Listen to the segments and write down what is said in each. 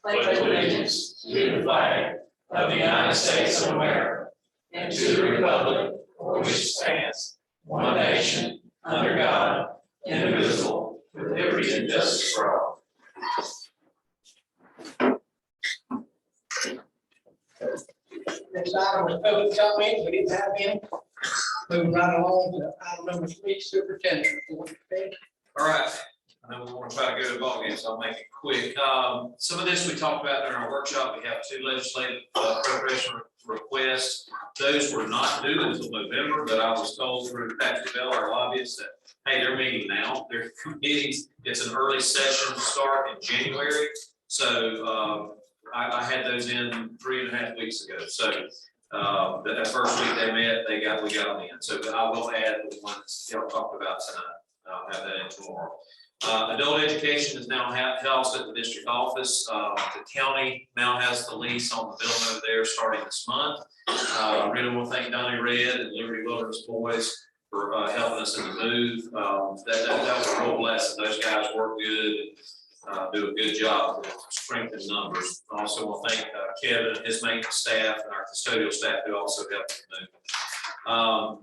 pledge allegiance to the flag of the United States of America and to the republic for which it stands, one nation, under God, indivisible, with liberty and justice for all. Next item was public comment. We didn't have any. Moving right along to item number 3, superintendent report. Okay. All right, I know we want to try to go to the ballgame, so I'll make it quick. Some of this we talked about during our workshop. We have 2 legislative appropriation requests. Those were not due until November, but I was told through Patrick Bell, our lobbyist, that, hey, they're meeting now. They're meetings. It's an early session to start in January. So I had those in 3.5 weeks ago. So that first week they met, we got them in. So I will add the ones y'all talked about tonight. I'll have that in tomorrow. Adult education is now housed at the district office. The county now has the lease on the building over there starting this month. I really want to thank Donnie Red and Liberty Wilderness Boys for helping us in the move. That was a real blessing. Those guys work good and do a good job with strength in numbers. I also want to thank Kevin and his maintenance staff and our custodial staff who also helped in the move.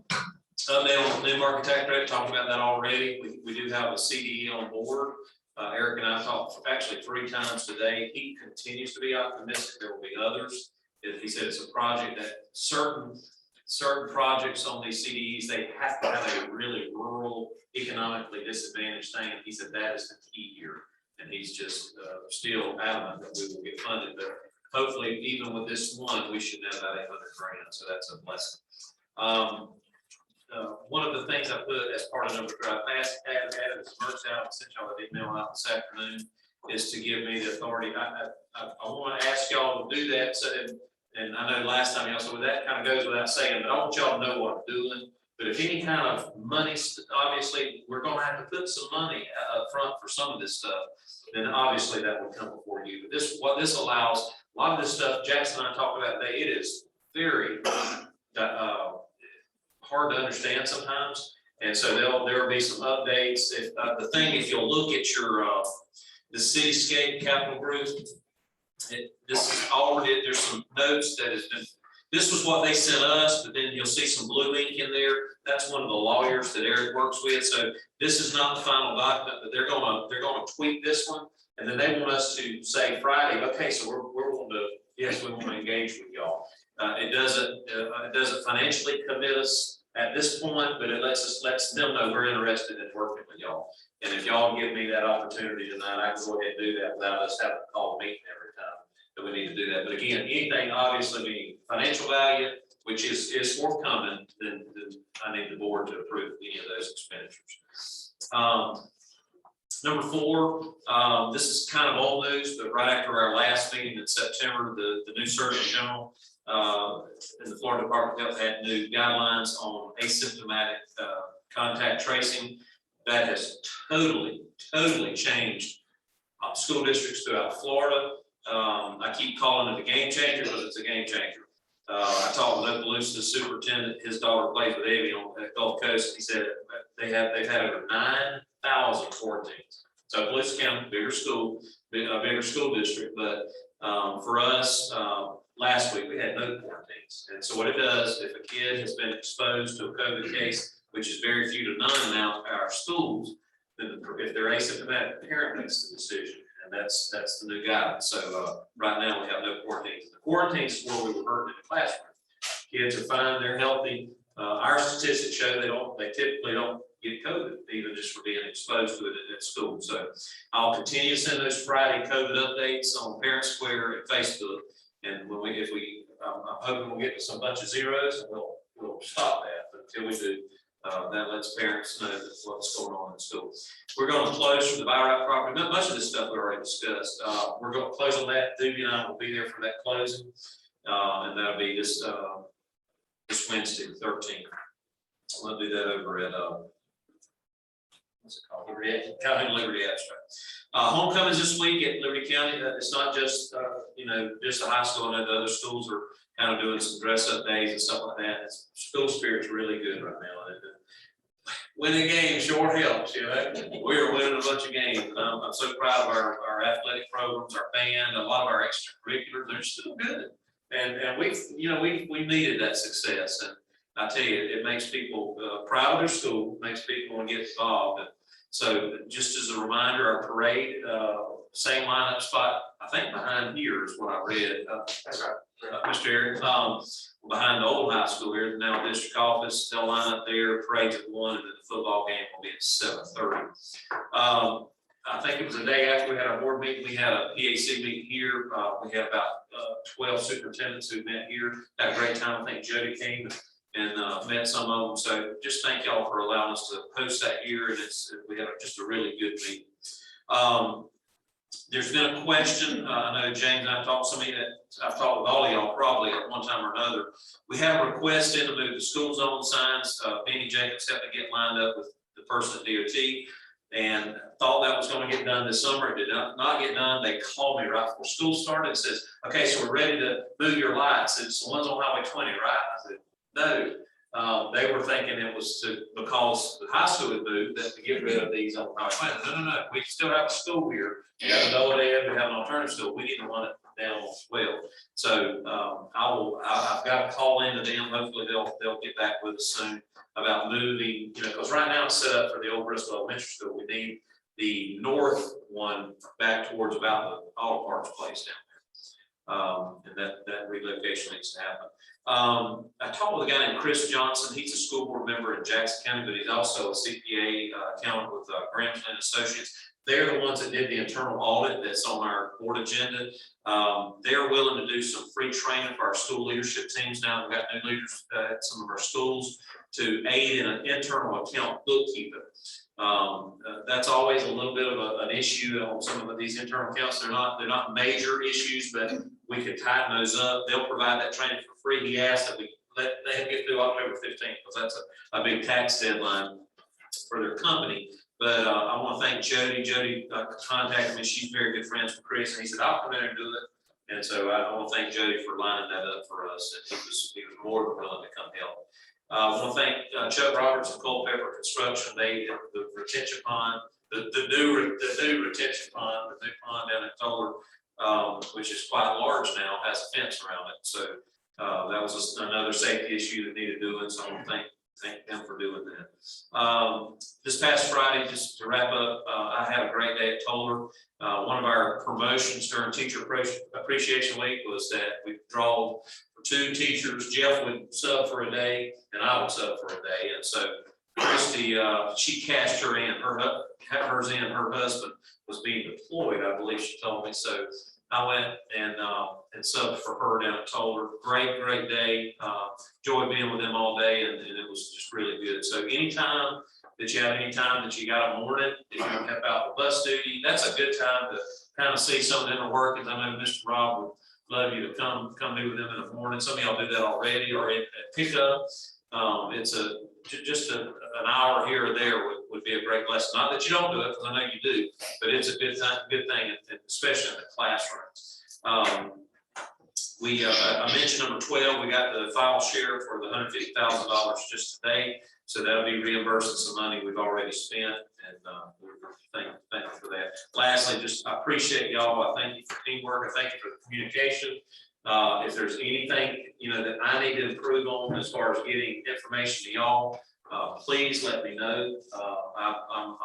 Update on the new market tax credit, talked about that already. We do have a CDE on board. Eric and I talked actually 3 times today. He continues to be optimistic. There will be others. He said it's a project that certain projects on these CDEs, they have to have a really rural, economically disadvantaged thing. And he said that is the key here. And he's just still adamant that we will get funded. But hopefully, even with this one, we should have about 800 grand. So that's a blessing. One of the things I put as part of number 3, I added as merch out, sent y'all an email out this afternoon, is to give me the authority. I want to ask y'all to do that. So, and I know last time y'all said, well, that kind of goes without saying, but I want y'all to know what I'm doing. But if any kind of money, obviously, we're going to have to put some money up front for some of this stuff. Then obviously that will come before you. But what this allows, a lot of this stuff Jackson and I talked about today, it is very hard to understand sometimes, and so there will be some updates. If if you'll look at your the cityscape capital group, this is already, there's some notes that has been. This was what they sent us, but then you'll see some blue ink in there. That's one of the lawyers that Eric works with. So this is not the final document, but they're gonna tweak this one, and then they want us to say Friday, okay, so we're going to, yes, we want to engage with y'all. It doesn't financially commit us at this point, but it lets them know we're interested in working with y'all. And if y'all give me that opportunity tonight, I can go ahead and do that without us having to call a meeting every time that we need to do that. But again, anything obviously meaning financial value, which is forthcoming, then I need the board to approve any of those expenditures. Number 4, this is kind of old news, but right after our last meeting in September, the new Surgeon General in the Florida Department of Health had new guidelines on asymptomatic contact tracing. That has totally changed school districts throughout Florida. I keep calling it a game changer because it's a game changer. I talked with Okaloosa's superintendent. His daughter plays with Avy on the Gulf Coast. He said they've had over 9,000 quarantines. So Okaloosa County, bigger school district, but for us, last week we had no quarantines. And so what it does, if a kid has been exposed to a COVID case, which is very few to none now at our schools, then if they're asymptomatic, the parent makes the decision. And that's the new guidance. So right now we have no quarantines. The quarantines is where we were hurting in the classroom. Kids are fine, they're healthy. Our statistics show they typically don't get COVID, even just for being exposed to it at school. So I'll continue to send those Friday COVID updates on Parent Square and Facebook. And I'm hoping we'll get to some bunch of zeros, and we'll stop that. But until we do, that lets parents know what's going on in school. We're going to close for the buy right property. Much of this stuff we already discussed. We're going to close on that. Doobie and I will be there for that closing, and that'll be this Wednesday, the 13th. I'm going to do that over at what's it called? Liberty Abstract. Homecomings this week at Liberty County. It's not just just the high school. I know the other schools are kind of doing some dress up days and stuff like that. School spirit's really good right now. winning games sure helps, you know. We're winning a bunch of games. I'm so proud of our athletic programs, our band, a lot of our extracurriculars, they're still good. And we needed that success. And I tell you, it makes people proud of their school, makes people want to get involved. And so just as a reminder, our parade, same lineup spot, I think behind here is what I read. That's right, Mr. Eric, behind the old high school here, now district office, they'll line up there, parade's at 1, and then the football game will be at 7:30. I think it was the day after we had our board meeting, we had a PAC meeting here. We had about 12 superintendents who met here, had a great time. I think Jody came and met some of them. So just thank y'all for allowing us to host that here, and we had just a really good meeting. There's been a question, I know James and I talked, somebody that I've talked with all of y'all probably at one time or another. We have a request in to move the school zone signs. Benny Jacobs had to get lined up with the person at DOT and thought that was going to get done this summer. It did not get done. They called me right before school started and says, okay, so we're ready to move your lights. It's the ones on Highway 20, right? I said, no. They were thinking it was because the high school had moved, that to get rid of these on Highway 20. No. We still have a school here. We have an ODA, we have an alternative school. We need to run it down as well. So I've got to call into them. Hopefully they'll get back with us soon about moving, because right now it's set up for the old Bristol Elementary School. We need the north one back towards about the auto parts place down there. And that relocation needs to happen. I talked with a guy named Chris Johnson. He's a school board member in Jackson County, but he's also a CPA accountant with Gramsci and Associates. They're the ones that did the internal audit that's on our board agenda. They're willing to do some free training for our school leadership teams now. We've got new leaders at some of our schools to aid in an internal account bookkeeping. That's always a little bit of an issue on some of these internal accounts. They're not major issues, but we could tighten those up. They'll provide that training for free. He asked that we let them get through October 15th because that's a big tax deadline for their company. But I want to thank Jody. Jody contacted me. She's very good friends with Chris, and he said, I'll come in and do it. And so I want to thank Jody for lining that up for us. And he was more than willing to come help. I want to thank Chuck Roberts and Culpeper Construction. They did the retention pond, the new retention pond, the new pond down at Toller, which is quite large now, has a fence around it. So that was another safety issue that needed doing. So I want to thank them for doing that. This past Friday, just to wrap up, I had a great day at Toller. One of our promotions during Teacher Appreciation Week was that we draw for 2 teachers. Jeff would sub for a day, and I would sub for a day. And so Christy, she cashed her in. Hers in. Her husband was being deployed, I believe she told me. So I went and subbed for her down at Toller. Great day. Enjoyed being with them all day, and it was just really good. So anytime that you have any time that you got a morning, if you want to help out with bus duty, that's a good time to kind of see some of them are working. I know Mr. Rob would love you to come meet with them in the morning. Some of y'all do that already or at pickup. It's just an hour here or there would be a great lesson. Not that you don't do it, because I know you do, but it's a good thing, especially in the classroom. I mentioned number 12, we got the file share for the $150,000 just today. So that'll be reimbursing some money we've already spent, and we're thankful for that. Lastly, I appreciate y'all. I thank you for teamwork. I thank you for the communication. If there's anything that I need to improve on as far as getting information to y'all, please let me know. I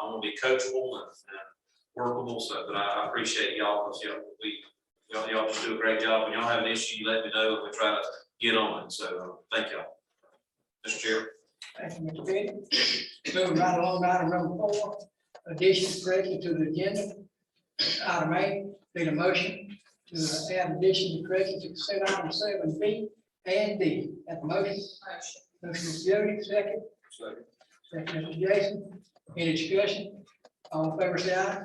want to be coachable and workable. But I appreciate y'all because y'all just do a great job. When y'all have an issue, you let me know and we try to get on it. So thank y'all, Mr. Chair. Thank you, Mr. Benny. Moving right along, item number 4, additions corrections to the agenda. Item A, need a motion to add additions and corrections to consent item 7B and D. At the motion. Motion is Jody, second. Second, Mr. Jason. Any discussion? All in favor, say aye.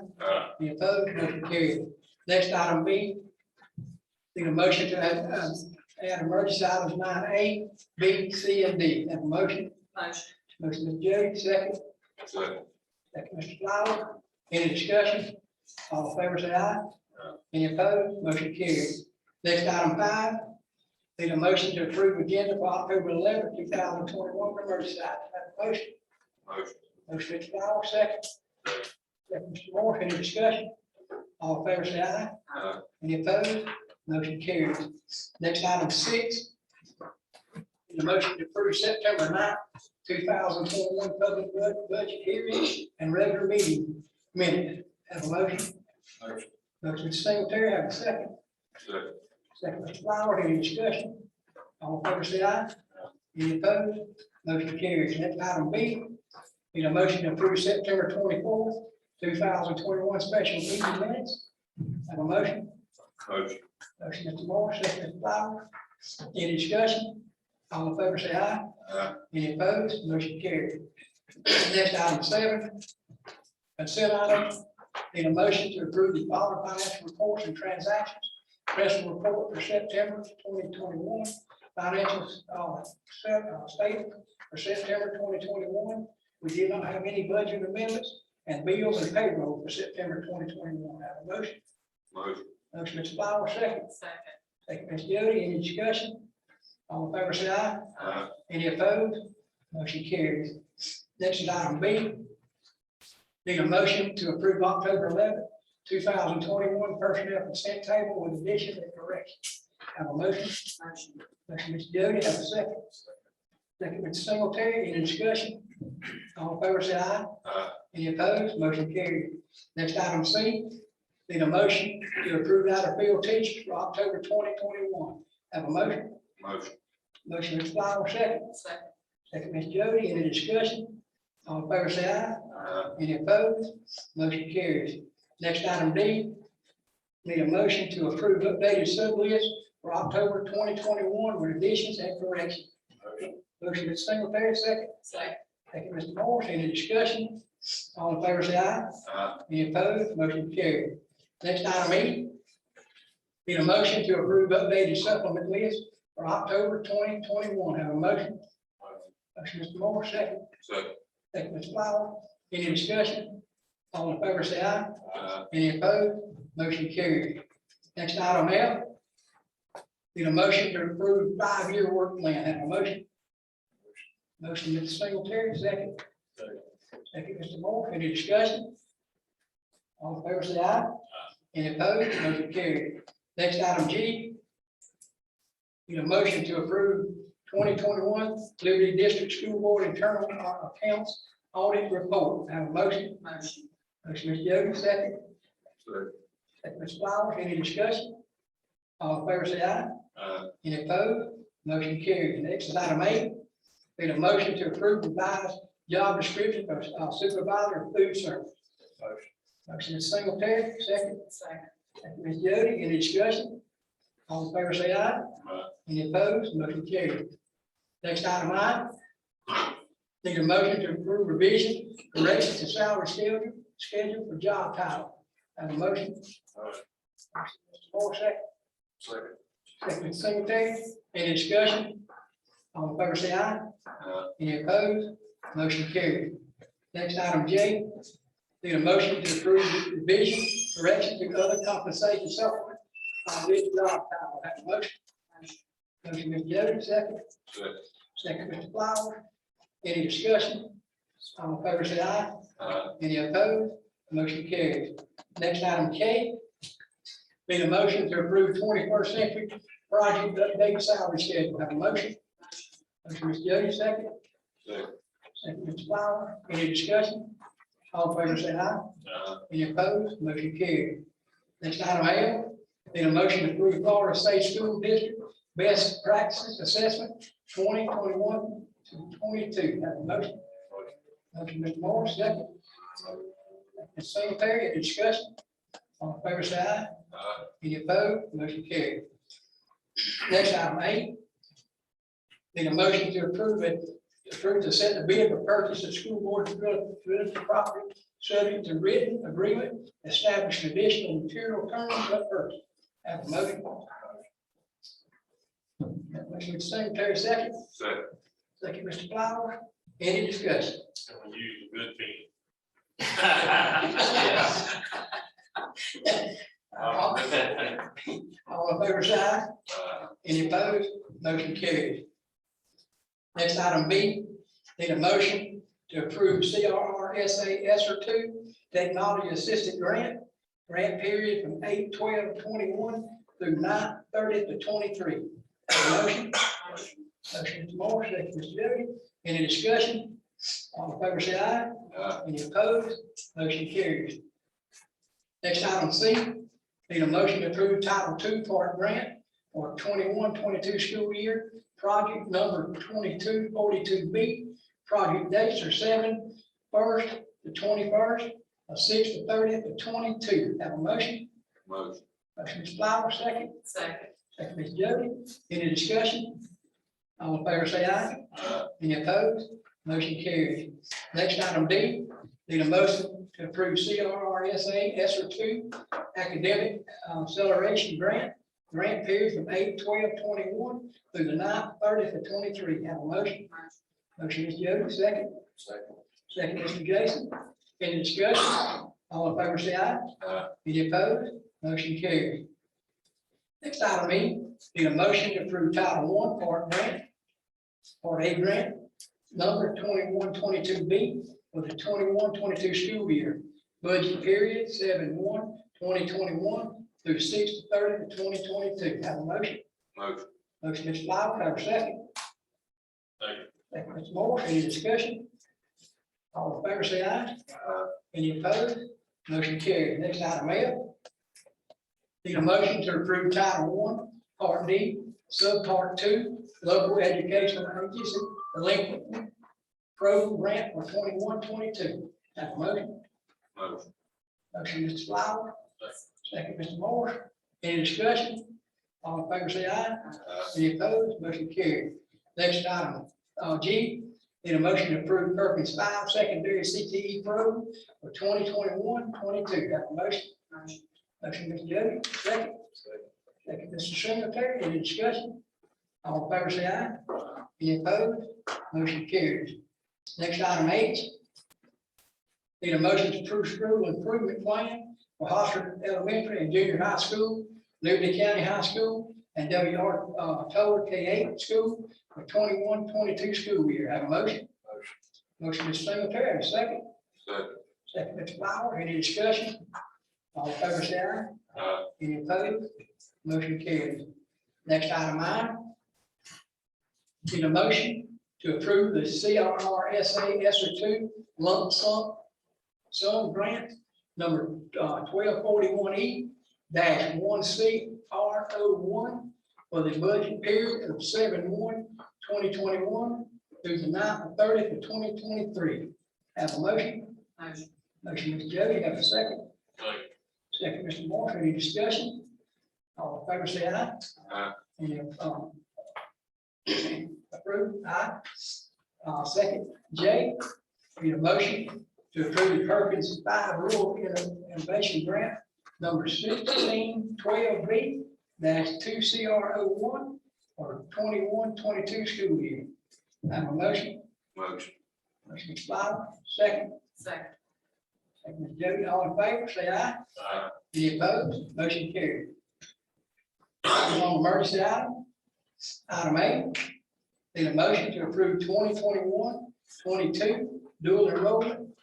Any opposed? Motion carried. Next, item B, need a motion to add emergency items 9A, B, C, and D. At the motion. Motion is Jody, second. Second, Mr. Flower. Any discussion? All in favor, say aye. Any opposed? Motion carried. Next, item 5, need a motion to approve agenda for October 11, 2021 for emergency items. Have a motion. Motion Mr. Flowers, second. Second, Mr. Moore, any discussion? All in favor, say aye. Aye. Any opposed? Motion carries. Next, item 6. The motion to approve September 9th, 2021 public budget hearing and regular meeting minutes. Have a motion? Motion. Motion, Mr. Singletary, have a second. Second. Second, Mr. Flower, any discussion? All in favor, say aye. Any opposed? Motion carries. Next, item B. Need a motion to approve September 24th, 2021 special meeting minutes. Have a motion? Motion. Motion, Mr. Moore, second, Mr. Flower. Any discussion? All in favor, say aye. Aye. Any opposed? Motion carried. Next, item 7. Consent item. Need a motion to approve the following financial reports and transactions. Special report for September 2021. Financial statement for September 2021. We did not have any budget amendments and bills and payroll for September 2021. Have a motion? Motion. Motion, Mr. Flower, second. Second. Second, Ms. Jody, any discussion? All in favor, say aye. Aye. Any opposed? Motion carries. Next is item B. Need a motion to approve October 11th, 2021 personnel consent table with addition and correction. Have a motion? Motion. Motion, Ms. Jody, have a second. Second, Mr. Singletary, any discussion? All in favor, say aye. Aye. Any opposed? Motion carried. Next, item C. Need a motion to approve out of field teachers for October 2021. Have a motion? Motion. Motion, Mr. Flower, second. Second. Second, Ms. Jody, any discussion? All in favor, say aye. Aye. Any opposed? Motion carries. Next, item D. Need a motion to approve updated sub list for October 2021 with additions and corrections. Motion, Mr. Singletary, second. Second. Second, Mr. Morris, any discussion? All in favor, say aye. Aye. Any opposed? Motion carried. Next, item E. Need a motion to approve updated supplement list for October 2021. Have a motion? Motion, Mr. Morris, second. Second. Second, Mr. Flower. Any discussion? All in favor, say aye. Aye. Any opposed? Motion carried. Next, item F. Need a motion to approve 5-year work plan. Have a motion? Motion, Mr. Singletary, second. Second. Second, Mr. Moore. Any discussion? All in favor, say aye. Any opposed? Motion carried. Next, item G. Need a motion to approve 2021 Liberty District School Board internal accounts audit report. Have a motion? Motion. Motion, Ms. Jody, second. Second. Second, Ms. Flowers. Any discussion? All in favor, say aye. Aye. Any opposed? Motion carried. Next is item 8. Need a motion to approve revised job description for supervisor of food service. Motion. Motion is Singletary, second. Second. Second, Ms. Jody, any discussion? All in favor, say aye. Aye. Any opposed? Motion carried. Next, item I. Need a motion to approve revision, correction to salary schedule for job title. Have a motion? Motion. Mr. Moore, second. Second. Second, Ms. Singletary, any discussion? All in favor, say aye. Aye. Any opposed? Motion carried. Next, item J. Need a motion to approve revision, correction to other compensation supplement on this job title. Have a motion? Motion, Ms. Jody, second. Second. Second, Mr. Flower. Any discussion? All in favor, say aye. Aye. Any opposed? Motion carries. Next, item K. Need a motion to approve 21st century project update salary schedule. Have a motion? Motion, Ms. Jody, second. Second. Second, Mr. Flower. Any discussion? All in favor, say aye. Aye. Any opposed? Motion carried. Next, item L. Need a motion to approve Florida State School District Best Practices Assessment 2021 to 22. Have a motion? Motion, Mr. Morris, second. Ms. Singletary, any discussion? All in favor, say aye. Aye. Any opposed? Motion carried. Next, item 8. Need a motion to approve to set the bid for purchase of school board real property subject to written agreement, establish additional material terms of purchase. Have a motion? Motion, Mr. Secretary, second. Second. Second, Mr. Flower. Any discussion? Use a good team. All in favor, say aye. Aye. Any opposed? Motion carries. Next, item B. Need a motion to approve CRRSA ESER 2 Technology Assistant Grant. Grant period from 8/12/21 through 9/30/23. Motion? Motion, Mr. Moore, second, Mr. Jody. Any discussion? All in favor, say aye. Any opposed? Motion carries. Next item C, need a motion to approve Title II Part Grant for 21-22 school year, project number 2242B. Project dates are 7/1 to 21st, 6 to 30th to 22. Have a motion? Motion. Motion, Ms. Flowers, second. Second. Second, Ms. Jody. Any discussion? All in favor, say aye. Any opposed? Motion carries. Next item D, need a motion to approve CRRSA ESER 2 Academic Acceleration Grant. Grant period from 8/12/21 through the 9/30/23. Have a motion? Motion, Ms. Jody, second. Second. Second, Mr. Jason. Any discussion? All in favor, say aye. Any opposed? Motion carries. Next item E, need a motion to approve Title I Part Grant, Part A Grant, number 2122B for the 21-22 school year. Budget period 7/1/2021 through 6/30/2022. Have a motion? Motion. Motion, Mr. Flowers, have a second. Second. Second, Mr. Moore, any discussion? All in favor, say aye. Any opposed? Motion carried. Next item F. Need a motion to approve Title I, Part D, Subpart 2, Local Educational Agency Delinquent Program Grant for 21-22. Have a motion? Motion. Motion, Mr. Flower. Second, Mr. Moore. Any discussion? All in favor, say aye. Any opposed? Motion carried. Next item, G, need a motion to approve Perkins 5 Secondary CTE Program for 2021-22. Have a motion? Motion, Mr. Jody, second. Second, Mr. Singletary, any discussion? All in favor, say aye. Any opposed? Motion carries. Next item H. Need a motion to approve school improvement plan for Hofstra Elementary and Junior High School, Liberty County High School, and W.R. Toller K-8 School for 21-22 school year. Have a motion? Motion, Mr. Singletary, second. Second. Second, Mr. Flower, any discussion? All in favor, say aye. Any opposed? Motion carries. Next item I. Need a motion to approve the CRRSA ESER 2 lump sum grant number 1241E-1CR01 for the budget period of 7/1/2021 through the 9/30/2023. Have a motion? Motion. Motion, Ms. Jody, have a second. Second. Second, Mr. Moore, any discussion? All in favor, say aye. Any, approved, aye. Second, J, need a motion to approve the Perkins 5 Rural Innovation Grant number 1612B-2CR01 for 21-22 school year. Have a motion? Motion. Motion, Ms. Flower, second. Second. Second, Ms. Jody, all in favor, say aye. Any opposed? Motion carried. On emergency item. Item A, need a motion to approve 2021-22 dual enrollment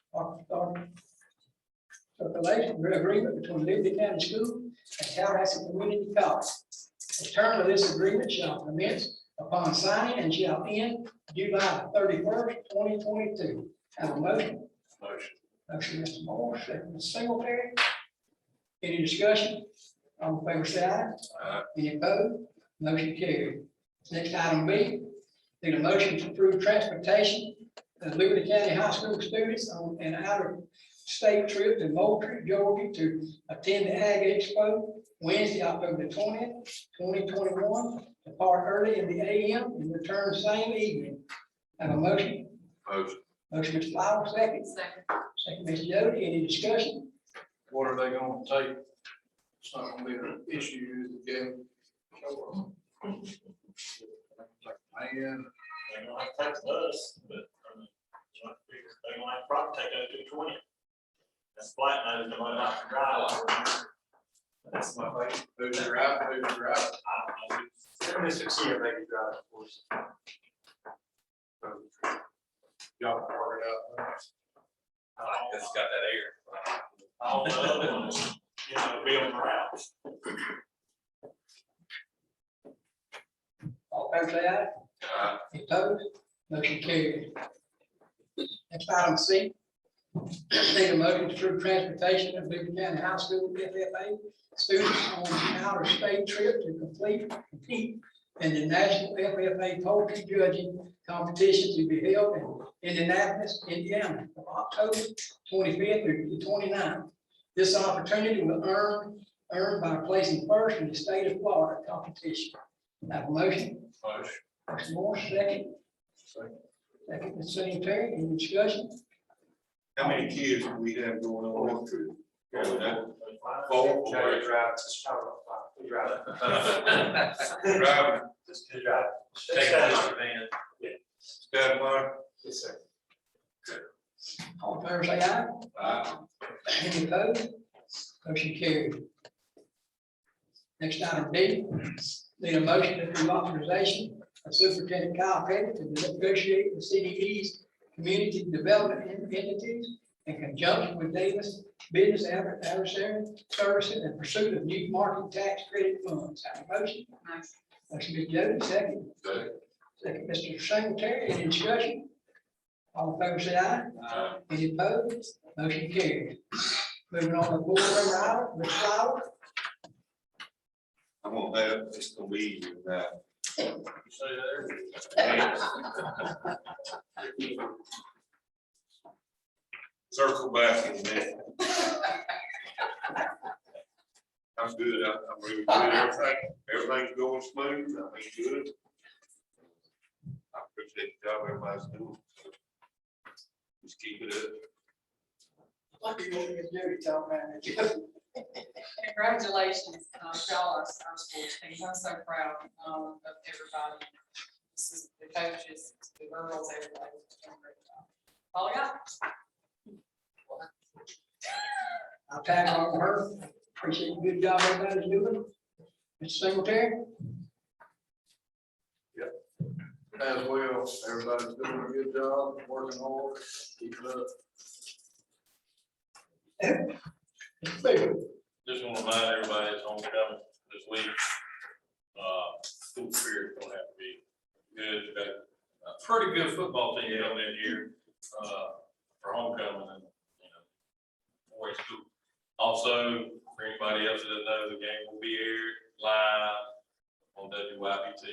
agreement between Liberty County School and Tallahassee Community College. The term of this agreement shall commence upon signing and shall end July 31st, 2022. Have a motion? Motion. Motion, Mr. Moore, second, Mr. Singletary. Any discussion? All in favor, say aye. Any opposed? Motion carried. Next item B, need a motion to approve transportation of Liberty County High School students on an out-of-state trip to Moultrie, Georgia to attend the Ag Expo Wednesday, October 20th, 2021. Depart early in the AM and return same evening. Have a motion? Motion. Motion, Mr. Flower, second. Second. Second, Ms. Jody, any discussion? What are they gonna take? It's not gonna be an issue to get. And They don't have to take the bus, but they might probably take that 220. That's flat nose, nobody likes to drive. that's my thing. Who's your out, who's your out? I don't know. Mr. Chia, they can drive, of course. Y'all can work it out. It's got that air. All the other ones, you know, building routes. All fair say aye. Any opposed? Motion carried. Next item C. Need a motion to approve transportation of Liberty County High School FFA students on an out-of-state trip to compete in the National FFA Poetry Judging Competition to be held in Indianapolis, Indiana, from October 25th through the 29th. This opportunity will earned by placing first in the state of Florida competition. Have a motion? Motion. Mr. Moore, second. Second, Mr. Secretary, any discussion? How many kids do we have going on that trip? Four. Driving. Take a picture, man. Stand by. Yes, sir. All in favor, say aye. Any opposed? Motion carried. Next item D, need a motion to approve authorization of Superintendent Kyle Petty to negotiate with CDE's community development entities in conjunction with Davis Business Adversary Services in pursuit of new market tax credit funds. Have a motion? Motion, Ms. Jody, second. Second, Mr. Singletary, any discussion? All in favor, say aye. Any opposed? Motion carried. Moving on to board member item, Ms. Flower. I'm gonna have, it's gonna be easier than that. You say there? Circle back in there. I'm good, I'm really good, everything's going smooth, I mean, good. I appreciate the job everybody's doing. Just keep it up. Lucky you Ms. Jody talk about it. Congratulations, y'all, our sports team. I'm so proud of everybody. This is the coaches, the girls, everybody. Doing a great job. All I got. I'll tag on her. Appreciate the good job everybody's doing. Mr. Singletary? As well, everybody's doing a good job, working hard, keep it up. Mr. Baker? Just want to remind everybody it's homecoming this week. School spirit gonna have to be good. We've got a pretty good football team coming in here, for homecoming and, you know, boys school. Also, for anybody else that doesn't know, the game will be aired live on WYPT,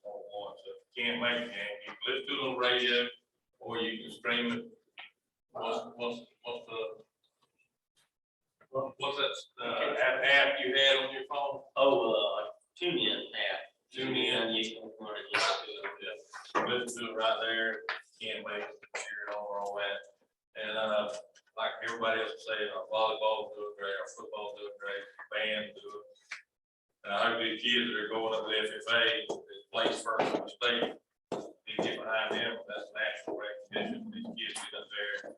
98.1. So if you can't make the game, you can listen to it on the radio or you can stream it. What's that, app you had on your phone? Tune in app. Tune in. You can learn it. Listen to it right there, can't make it, share it all on that. And, like everybody else said, our volleyball doing great, our football doing great, band doing. And I hope these kids that are going up to the FFA, that place first in the state, they get behind them, that's national recognition, these kids get up there.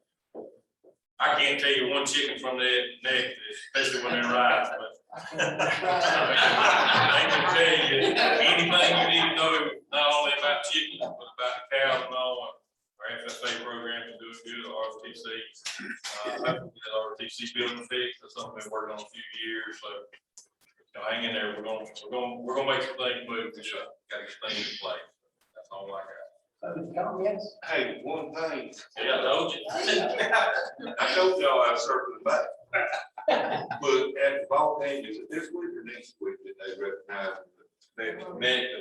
I can't tell you one chicken from the neck, especially when they're riding, but I can tell you anything you need to know, not only about chicken, but about the cows and all. Our FFA program is doing good, RTC. RTC building fix, that's something we've been working on a few years, so hang in there. We're gonna make some things move. We just gotta get things in place. That's all I got. Comments? Hey, one thing, Yeah, I told you. I told y'all I circled back. But at the ball game, is it this week or next week that they recognize?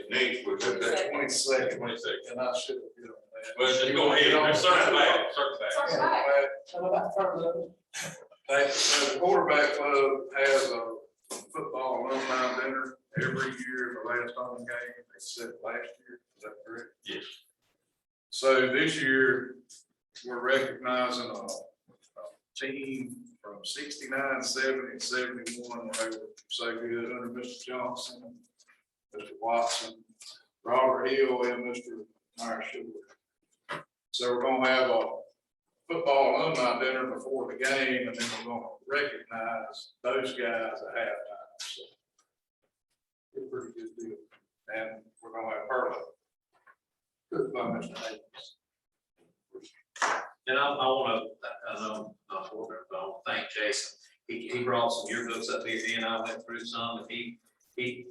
Next week, that's 22nd. 22nd. And I should have, you know. Well, just go ahead, circle back, circle back. Circle back. Tell about further. So the quarterback club has a football alumni dinner every year, the last home game, except last year, is that correct? Yes. So this year, we're recognizing a team from 69, 70, and 71, they were so good under Mr. Johnson, Mr. Watson, Robert Hill, and Mr. Marshall. So we're gonna have a football alumni dinner before the game, and then we're gonna recognize those guys at halftime. So it's a pretty good deal. And we're gonna have Perla cooked by Mr. Davis. And I want to, I want to thank Jason. He brought some yearbooks up here, he and I went through some, and he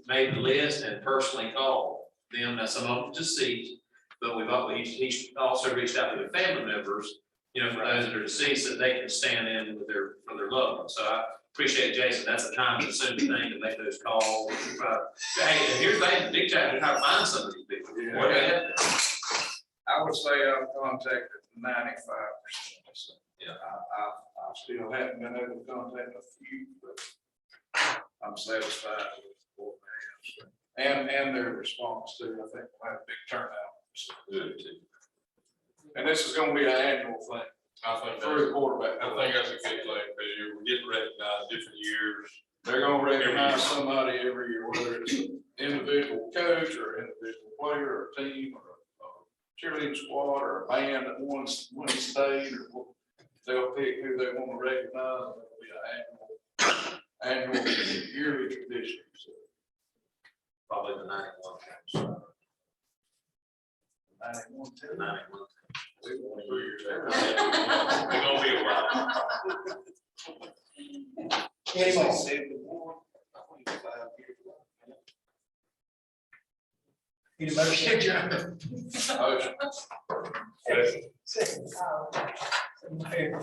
made the list and personally called them. Now, some of them deceased, but he's also reached out to their family members, you know, for those that are deceased, that they can stand in with for their loved ones. So I appreciate Jason. That's a time consuming thing to make those calls. Hey, and here's the thing, the big challenge is how to find some of these people. Yeah. Where they at? I would say I've contacted 95%. So, Yeah. I still haven't been able to contact a few, but I'm satisfied with what they have. And their response too. I think we'll have a big turnout. So, Good, too. and this is gonna be an annual thing I think for the quarterback. I think that's a good thing, because you're getting recognized different years. They're gonna recognize somebody every year, whether it's an individual coach or an individual player or a team or a cheerleading squad or a band that won state, or they'll pick who they want to recognize. It'll be an annual yearly tradition. So, Probably the 91. 91 The too. 91. We won 3 years there. They're gonna be a while. Any more? 71, I think 5 years. Need a motion adjourned. Motion. Second. All in favor?